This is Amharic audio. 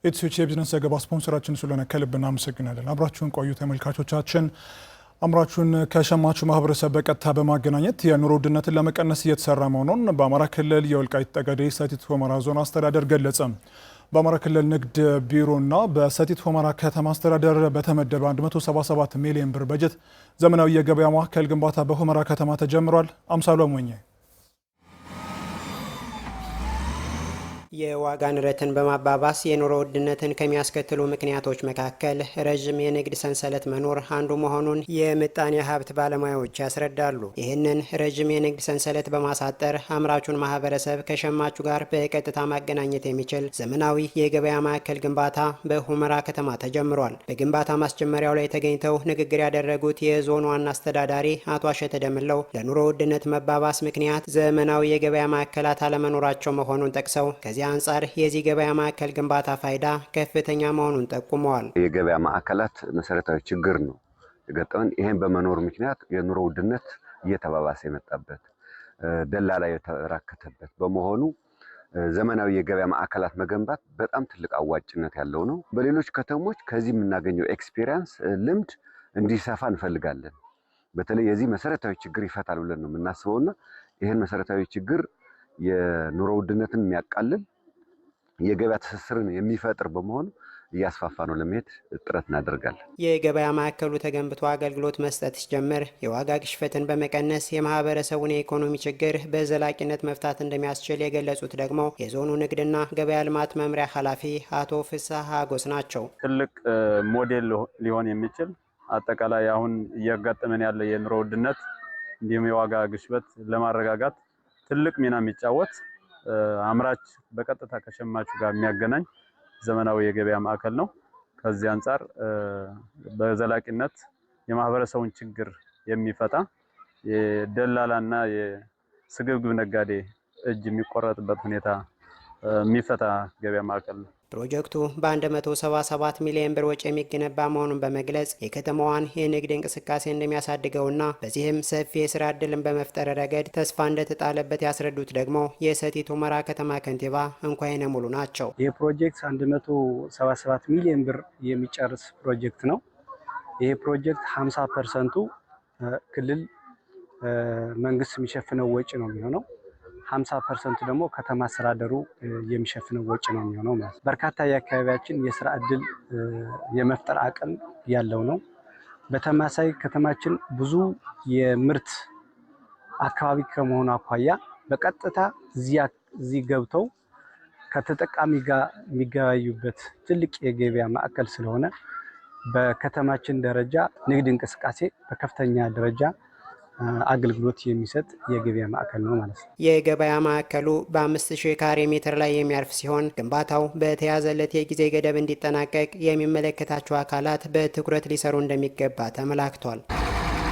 የኢትዮ የቢዝነስ ዘገባ ስፖንሰራችን ስለሆነ ከልብ እናመሰግናለን። አብራችሁን ቆዩ ተመልካቾቻችን። አምራቹን ከሸማቹ ማህበረሰብ በቀጥታ በማገናኘት የኑሮ ውድነትን ለመቀነስ እየተሰራ መሆኑን በአማራ ክልል የወልቃይት ጠገዴ ሰቲት ሁመራ ዞን አስተዳደር ገለጸ። በአማራ ክልል ንግድ ቢሮና በሰቲት ሁመራ ከተማ አስተዳደር በተመደበ 177 ሚሊዮን ብር በጀት ዘመናዊ የገበያ ማዕከል ግንባታ በሁመራ ከተማ ተጀምሯል። አምሳሉ አሞኘ የዋጋ ንረትን በማባባስ የኑሮ ውድነትን ከሚያስከትሉ ምክንያቶች መካከል ረጅም የንግድ ሰንሰለት መኖር አንዱ መሆኑን የምጣኔ ሀብት ባለሙያዎች ያስረዳሉ። ይህንን ረጅም የንግድ ሰንሰለት በማሳጠር አምራቹን ማህበረሰብ ከሸማቹ ጋር በቀጥታ ማገናኘት የሚችል ዘመናዊ የገበያ ማዕከል ግንባታ በሁመራ ከተማ ተጀምሯል። በግንባታ ማስጀመሪያው ላይ ተገኝተው ንግግር ያደረጉት የዞኑ ዋና አስተዳዳሪ አቶ አሸተ ደምለው ለኑሮ ውድነት መባባስ ምክንያት ዘመናዊ የገበያ ማዕከላት አለመኖራቸው መሆኑን ጠቅሰው ከዚህ አንጻር የዚህ ገበያ ማዕከል ግንባታ ፋይዳ ከፍተኛ መሆኑን ጠቁመዋል። የገበያ ማዕከላት መሰረታዊ ችግር ነው የገጠመን። ይሄን በመኖር ምክንያት የኑሮ ውድነት እየተባባሰ የመጣበት ደላላ የተራከተበት በመሆኑ ዘመናዊ የገበያ ማዕከላት መገንባት በጣም ትልቅ አዋጭነት ያለው ነው። በሌሎች ከተሞች ከዚህ የምናገኘው ኤክስፒሪየንስ ልምድ እንዲሰፋ እንፈልጋለን። በተለይ የዚህ መሰረታዊ ችግር ይፈታል ብለን ነው የምናስበውና ይሄን መሰረታዊ ችግር የኑሮ ውድነትን የሚያቃልል የገበያ ትስስርን የሚፈጥር በመሆኑ እያስፋፋ ነው ለመሄድ ጥረት እናደርጋለን። የገበያ ማዕከሉ ተገንብቶ አገልግሎት መስጠት ሲጀምር የዋጋ ግሽበትን በመቀነስ የማህበረሰቡን የኢኮኖሚ ችግር በዘላቂነት መፍታት እንደሚያስችል የገለጹት ደግሞ የዞኑ ንግድና ገበያ ልማት መምሪያ ኃላፊ አቶ ፍስሐ አጎስ ናቸው። ትልቅ ሞዴል ሊሆን የሚችል አጠቃላይ አሁን እያጋጠመን ያለ የኑሮ ውድነት እንዲሁም የዋጋ ግሽበት ለማረጋጋት ትልቅ ሚና የሚጫወት አምራች በቀጥታ ከሸማቹ ጋር የሚያገናኝ ዘመናዊ የገበያ ማዕከል ነው። ከዚህ አንጻር በዘላቂነት የማህበረሰቡን ችግር የሚፈታ የደላላና የስግብግብ ነጋዴ እጅ የሚቆረጥበት ሁኔታ የሚፈታ ገበያ ማዕከል ነው። ፕሮጀክቱ በ177 ሚሊዮን ብር ወጪ የሚገነባ መሆኑን በመግለጽ የከተማዋን የንግድ እንቅስቃሴ እንደሚያሳድገውና በዚህም ሰፊ የስራ ዕድልን በመፍጠር ረገድ ተስፋ እንደተጣለበት ያስረዱት ደግሞ የሰቲት ሁመራ ከተማ ከንቲባ እንኳይነ ሙሉ ናቸው። ይህ ፕሮጀክት 177 ሚሊዮን ብር የሚጨርስ ፕሮጀክት ነው። ይህ ፕሮጀክት 50% ክልል መንግስት የሚሸፍነው ወጪ ነው የሚሆነው። 50% ደግሞ ከተማ አስተዳደሩ የሚሸፍነው ወጪ ነው የሚሆነው ማለት ነው። በርካታ የአካባቢያችን የስራ ዕድል የመፍጠር አቅም ያለው ነው። በተመሳሳይ ከተማችን ብዙ የምርት አካባቢ ከመሆኑ አኳያ በቀጥታ እዚህ ገብተው ከተጠቃሚ ጋር የሚገበያዩበት ትልቅ የገበያ ማዕከል ስለሆነ በከተማችን ደረጃ ንግድ እንቅስቃሴ በከፍተኛ ደረጃ አገልግሎት የሚሰጥ የገበያ ማዕከል ነው ማለት ነው። የገበያ ማዕከሉ በ5000 ካሬ ሜትር ላይ የሚያርፍ ሲሆን ግንባታው በተያዘለት የጊዜ ገደብ እንዲጠናቀቅ የሚመለከታቸው አካላት በትኩረት ሊሰሩ እንደሚገባ ተመላክቷል።